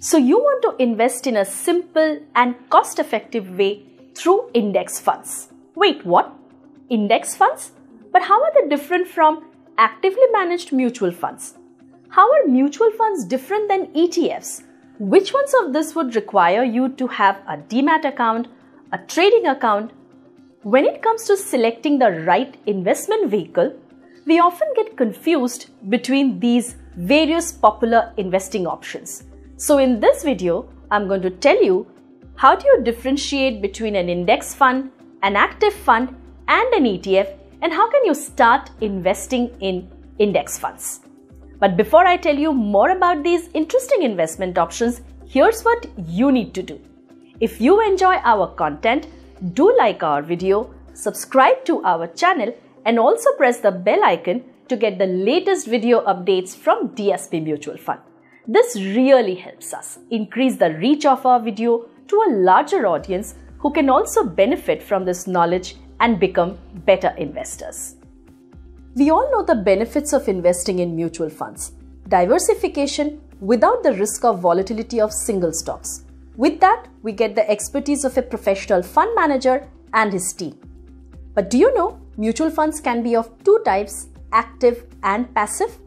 So you want to invest in a simple and cost-effective way through index funds. Wait, what? Index funds? But how are they different from actively managed mutual funds? How are mutual funds different than ETFs? Which ones of this would require you to have a demat account, a trading account? When it comes to selecting the right investment vehicle, we often get confused between these various popular investing options. So in this video, I'm going to tell you how do you differentiate between an index fund, an active fund and an ETF, and how can you start investing in index funds. But before I tell you more about these interesting investment options, here's what you need to do. If you enjoy our content, do like our video, subscribe to our channel and also press the bell icon to get the latest video updates from DSP Mutual Fund. This really helps us increase the reach of our video to a larger audience who can also benefit from this knowledge and become better investors. We all know the benefits of investing in mutual funds. Diversification without the risk of volatility of single stocks. With that, we get the expertise of a professional fund manager and his team. But do you know mutual funds can be of two types, active and passive?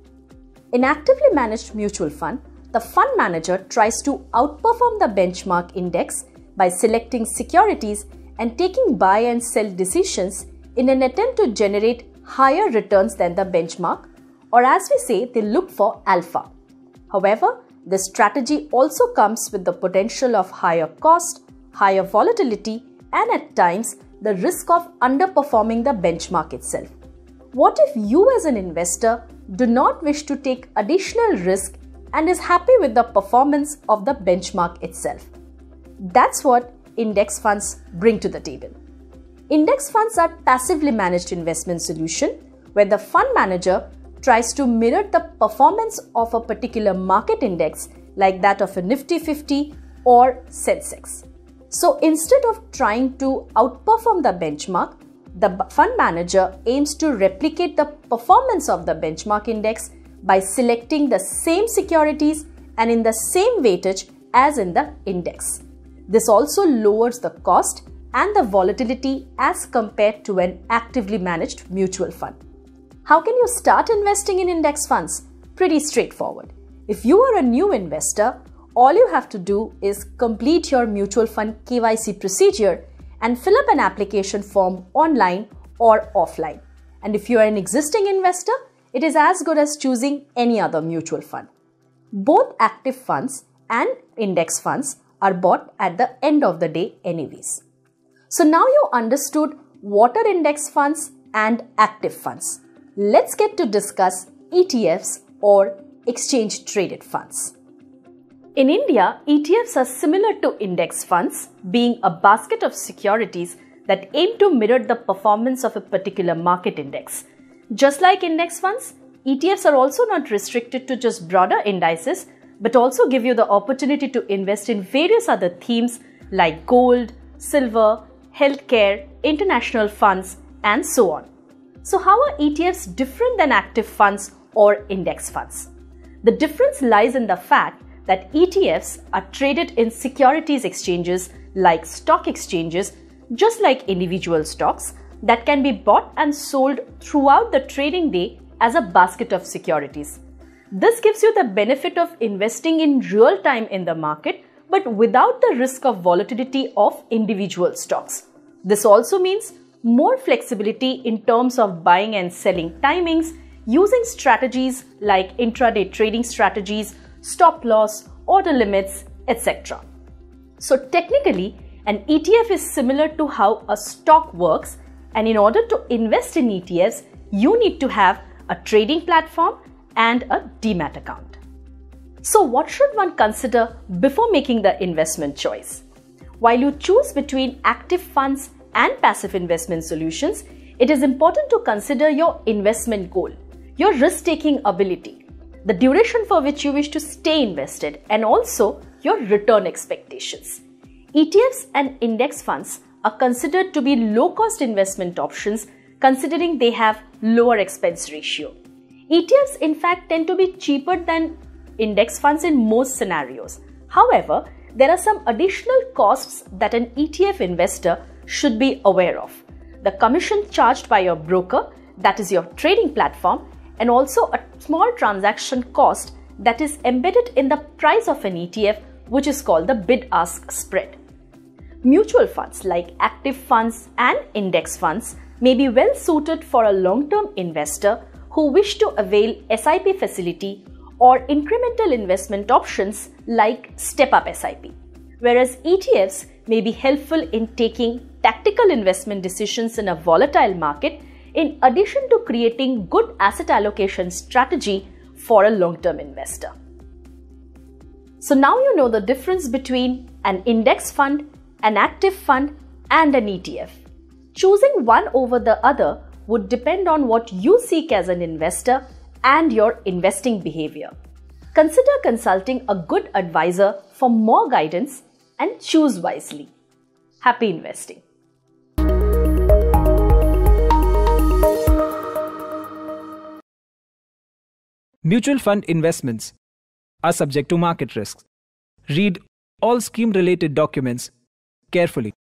In actively managed mutual fund, the fund manager tries to outperform the benchmark index by selecting securities and taking buy and sell decisions in an attempt to generate higher returns than the benchmark, or as we say, they look for alpha. However, this strategy also comes with the potential of higher cost, higher volatility, and at times the risk of underperforming the benchmark itself. What if you as an investor do not wish to take additional risk and is happy with the performance of the benchmark itself? That's what index funds bring to the table. Index funds are passively managed investment solution where the fund manager tries to mirror the performance of a particular market index like that of a Nifty 50 or Sensex. So instead of trying to outperform the benchmark, the fund manager aims to replicate the performance of the benchmark index by selecting the same securities and in the same weightage as in the index. This also lowers the cost and the volatility as compared to an actively managed mutual fund. How can you start investing in index funds? Pretty straightforward. If you are a new investor, all you have to do is complete your mutual fund KYC procedure and fill up an application form online or offline. And if you are an existing investor, it is as good as choosing any other mutual fund. Both active funds and index funds are bought at the end of the day anyways. So now you understood what are index funds and active funds. Let's get to discuss ETFs or exchange traded funds. In India, ETFs are similar to index funds, being a basket of securities that aim to mirror the performance of a particular market index. Just like index funds, ETFs are also not restricted to just broader indices, but also give you the opportunity to invest in various other themes like gold, silver, healthcare, international funds, and so on. So how are ETFs different than active funds or index funds? The difference lies in the fact that ETFs are traded in securities exchanges like stock exchanges, just like individual stocks that can be bought and sold throughout the trading day as a basket of securities. This gives you the benefit of investing in real time in the market, but without the risk of volatility of individual stocks. This also means more flexibility in terms of buying and selling timings, using strategies like intraday trading strategies, stop loss, order limits, etc. So technically, an ETF is similar to how a stock works, and in order to invest in ETFs, you need to have a trading platform and a demat account. So what should one consider before making the investment choice? While you choose between active funds and passive investment solutions, it is important to consider your investment goal, your risk-taking ability, the duration for which you wish to stay invested, and also your return expectations. ETFs and index funds are considered to be low-cost investment options considering they have lower expense ratio. ETFs in fact tend to be cheaper than index funds in most scenarios. However, there are some additional costs that an ETF investor should be aware of. The commission charged by your broker, that is your trading platform, and also a small transaction cost that is embedded in the price of an ETF, which is called the bid-ask spread. Mutual funds like active funds and index funds may be well suited for a long-term investor who wish to avail SIP facility or incremental investment options like step-up SIP, whereas ETFs may be helpful in taking tactical investment decisions in a volatile market in addition to creating good asset allocation strategy for a long-term investor. So now you know the difference between an index fund, an active fund and an ETF. Choosing one over the other would depend on what you seek as an investor and your investing behavior. Consider consulting a good advisor for more guidance and choose wisely. Happy investing! Mutual fund investments are subject to market risks. Read all scheme-related documents carefully.